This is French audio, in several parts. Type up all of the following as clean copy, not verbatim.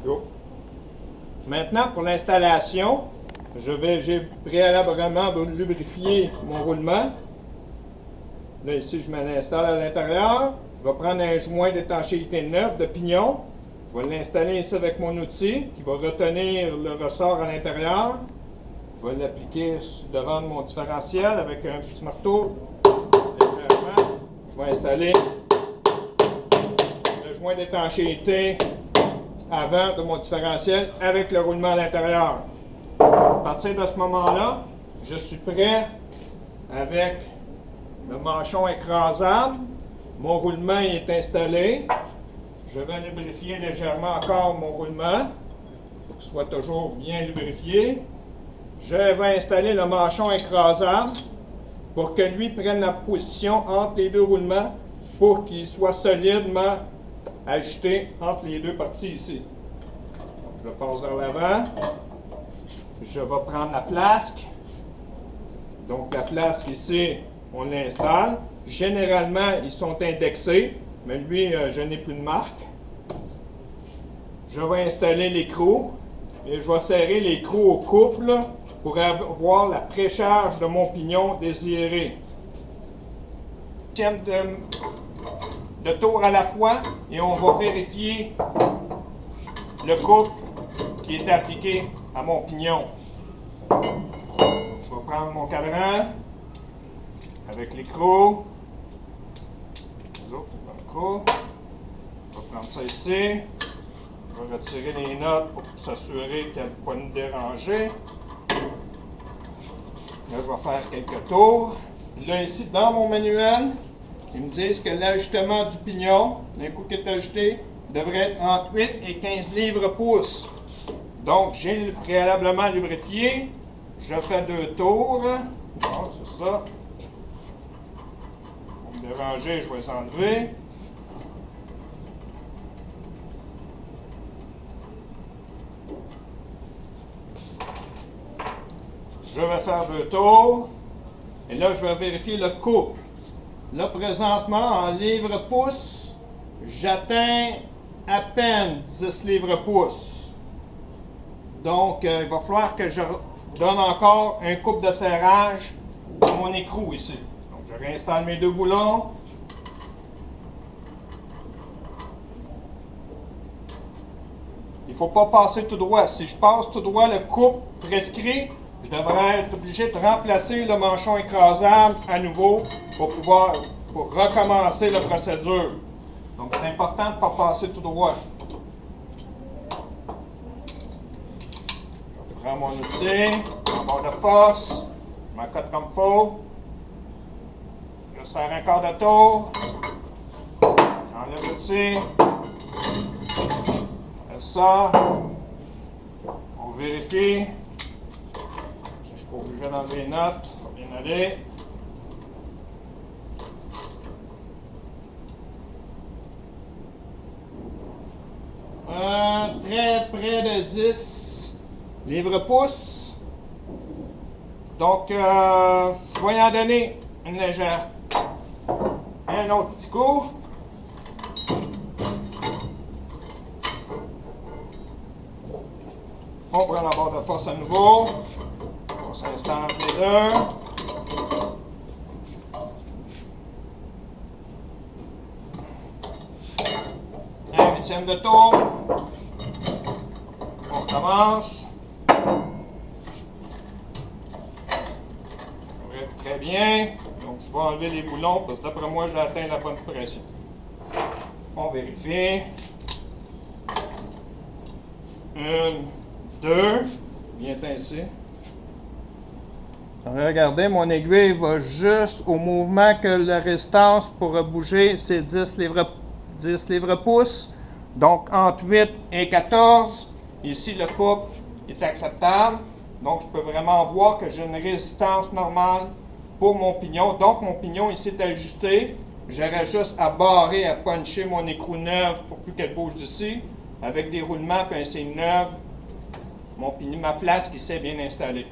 Go. Maintenant, pour l'installation, j'ai préalablement lubrifié mon roulement. Là, ici, je me l'installe à l'intérieur. Je vais prendre un joint d'étanchéité neuf de pignon. Je vais l'installer ici avec mon outil qui va retenir le ressort à l'intérieur. Je vais l'appliquer devant mon différentiel avec un petit marteau. Légèrement. Je vais installer le joint d'étanchéité avant de mon différentiel avec le roulement à l'intérieur. À partir de ce moment-là, je suis prêt avec le manchon écrasable. Mon roulement est installé. Je vais lubrifier légèrement encore mon roulement pour qu'il soit toujours bien lubrifié. Je vais installer le manchon écrasable pour que lui prenne la position entre les deux roulements pour qu'il soit solidement ajusté entre les deux parties ici. Donc, je le passe vers l'avant. Je vais prendre la flasque. Donc la flasque ici, on l'installe. Généralement, ils sont indexés, mais lui, je n'ai plus de marque. Je vais installer l'écrou et je vais serrer l'écrou au couple pour avoir la précharge de mon pignon désiré. De tour à la fois et on va vérifier le couple qui est appliqué à mon pignon. Je vais prendre mon cadran avec l'écrou. Je vais prendre ça ici. Je vais retirer les notes pour s'assurer qu'elles ne vont pas nous déranger. Là, je vais faire quelques tours. Là, ici, dans mon manuel, ils me disent que l'ajustement du pignon, d'un coup qui est ajusté, devrait être entre 8 et 15 livres-pouces. Donc, j'ai préalablement lubrifié. Je fais 2 tours. Bon, c'est ça. Pour me déranger, je vais les enlever. Je vais faire 2 tours. Et là, je vais vérifier le couple. Là, présentement, en livres-pouces, j'atteins à peine 10 livres-pouces. Donc, il va falloir que je donne encore un couple de serrage à mon écrou ici. Donc, je réinstalle mes 2 boulons. Il ne faut pas passer tout droit. Si je passe tout droit le couple prescrit, je devrais être obligé de remplacer le manchon écrasable à nouveau pour recommencer la procédure. Donc, c'est important de ne pas passer tout droit. Je prends mon outil, mon bord de force, je m'accote comme il faut. Je serre un quart de tour. J'enlève l'outil. Je fais ça. On vérifie. Je suis pas obligé d'enlever les notes. Ça va bien aller. Très près de 10 livres-pouces. Donc, je vais en donner une légère. Un autre petit coup. On prend la barre de force à nouveau. On s'installe entre les deux. Un huitième de tour. On recommence. Très bien. Donc, je vais enlever les boulons parce que d'après moi, j'ai atteint la bonne pression. On vérifie. 1, 2. Bien ainsi. Regardez, mon aiguille va juste au mouvement que la résistance pour bouger, c'est 10 livres-pouces. Donc, entre 8 et 14. Ici, le couple est acceptable. Donc, je peux vraiment voir que j'ai une résistance normale pour mon pignon. Donc, mon pignon ici est ajusté. J'aurais juste à barrer, à puncher mon écrou neuf pour plus qu'elle bouge d'ici. Avec des roulements et un signe neuf, ma flasque ici est bien installée.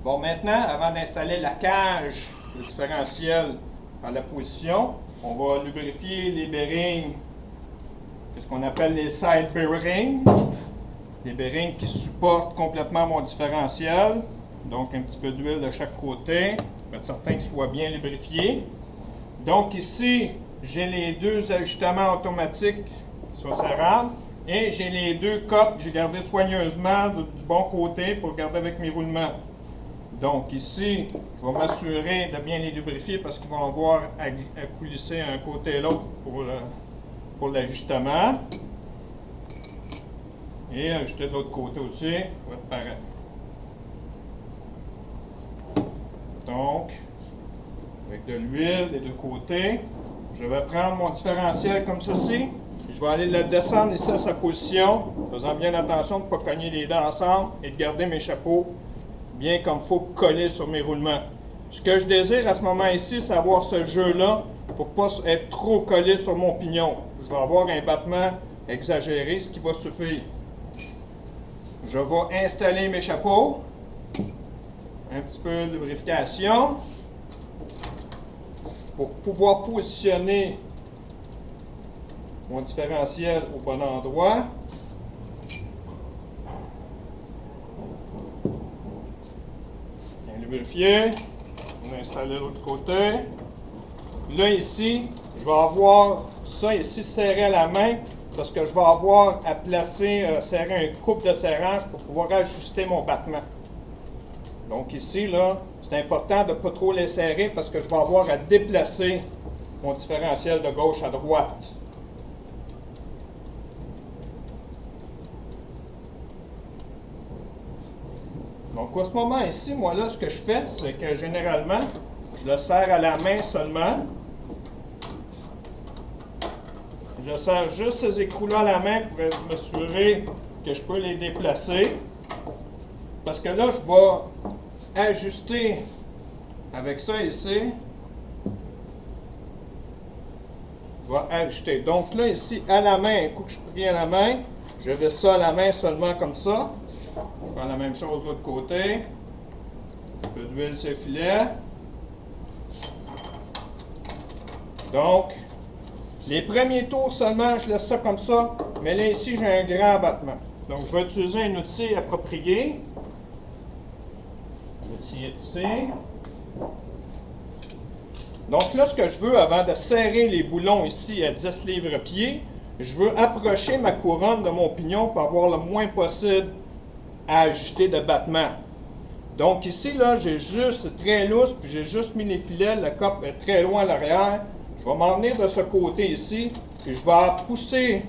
Bon, maintenant, avant d'installer la cage du différentiel à la position, on va lubrifier les bearings ce qu'on appelle les side bearings. Des bearings qui supportent complètement mon différentiel. Donc, un petit peu d'huile de chaque côté, pour être certain qu'il soit bien lubrifié. Donc, ici, j'ai les deux ajustements automatiques sur serrable et j'ai les deux coques que j'ai gardées soigneusement du bon côté pour garder avec mes roulements. Donc, ici, je vais m'assurer de bien les lubrifier parce qu'ils vont avoir à coulisser un côté et l'autre pour l'ajustement. Et ajuster de l'autre côté aussi, pour être pareil. Donc, avec de l'huile des deux côtés, je vais prendre mon différentiel comme ceci. Je vais aller le descendre ici à sa position, faisant bien attention de ne pas cogner les dents ensemble et de garder mes chapeaux bien comme il faut collés sur mes roulements. Ce que je désire à ce moment ici, c'est avoir ce jeu-là pour ne pas être trop collé sur mon pignon. Je vais avoir un battement exagéré, ce qui va suffire. Je vais installer mes chapeaux. Un petit peu de lubrification pour pouvoir positionner mon différentiel au bon endroit. Bien lubrifié. On va installer de l'autre côté. Là, ici, je vais avoir ça ici serré à la main parce que je vais avoir à placer, serrer un coupe de serrage pour pouvoir ajuster mon battement. Donc ici, là, c'est important de ne pas trop les serrer parce que je vais avoir à déplacer mon différentiel de gauche à droite. Donc à ce moment ici, moi là, ce que je fais, c'est que généralement, je le serre à la main seulement. Je serre juste ces écrous-là à la main pour m'assurer que je peux les déplacer. Parce que là, je vais ajuster avec ça ici. Je vais ajuster. Donc là, ici, à la main, un coup que je pris à la main, je vais ça à la main seulement comme ça. Je fais la même chose de l'autre côté. Un peu d'huile sur le filet. Donc, les premiers tours seulement, je laisse ça comme ça. Mais là, ici, j'ai un grand battement. Donc, je vais utiliser un outil approprié. L'outil est ici. Donc là, ce que je veux, avant de serrer les boulons ici à 10 livres-pieds, je veux approcher ma couronne de mon pignon pour avoir le moins possible à ajuster de battement. Donc ici, là, j'ai juste, c'est très lousse, puis j'ai juste mis les filets, le cope est très loin à l'arrière. Je vais m'en venir de ce côté ici, puis je vais pousser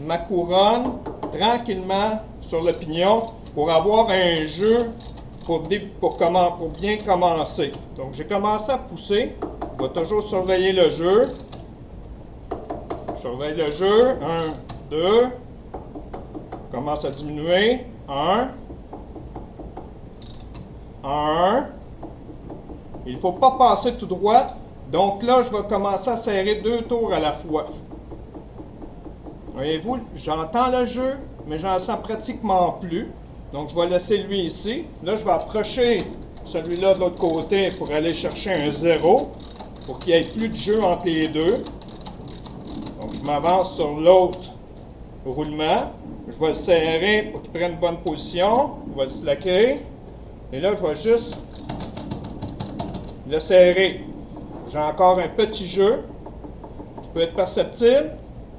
ma couronne tranquillement sur le pignon pour avoir un jeu pour bien commencer. Donc j'ai commencé à pousser. Je vais toujours surveiller le jeu. Je surveille le jeu. 1, 2. Commence à diminuer. 1. 1. Il ne faut pas passer tout droit. Donc là, je vais commencer à serrer 2 tours à la fois. Voyez-vous, j'entends le jeu, mais j'en sens pratiquement plus. Donc je vais laisser lui ici. Là, je vais approcher celui-là de l'autre côté pour aller chercher un 0. Pour qu'il n'y ait plus de jeu entre les deux. Donc je m'avance sur l'autre roulement. Je vais le serrer pour qu'il prenne une bonne position. Je vais le slacker. Et là, je vais juste le serrer. J'ai encore un petit jeu qui peut être perceptible.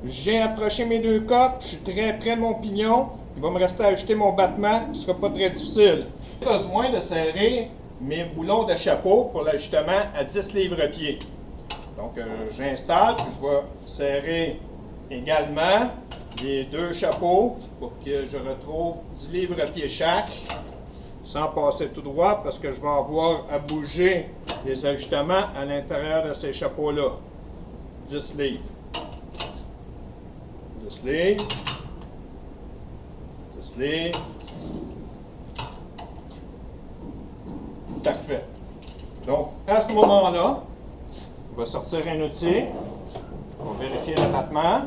J'ai approché mes deux coques. Je suis très près de mon pignon. Il va me rester à ajuster mon battement. Ce ne sera pas très difficile. J'ai besoin de serrer mes boulons de chapeau pour l'ajustement à 10 livres-pieds. Donc, j'installe, puis je vais serrer également les deux chapeaux pour que je retrouve 10 livres-pieds chaque, sans passer tout droit, parce que je vais avoir à bouger les ajustements à l'intérieur de ces chapeaux-là. 10 livres. 10 livres. 10 livres. Parfait. Donc, à ce moment-là, on va sortir un outil pour vérifier l'abattement.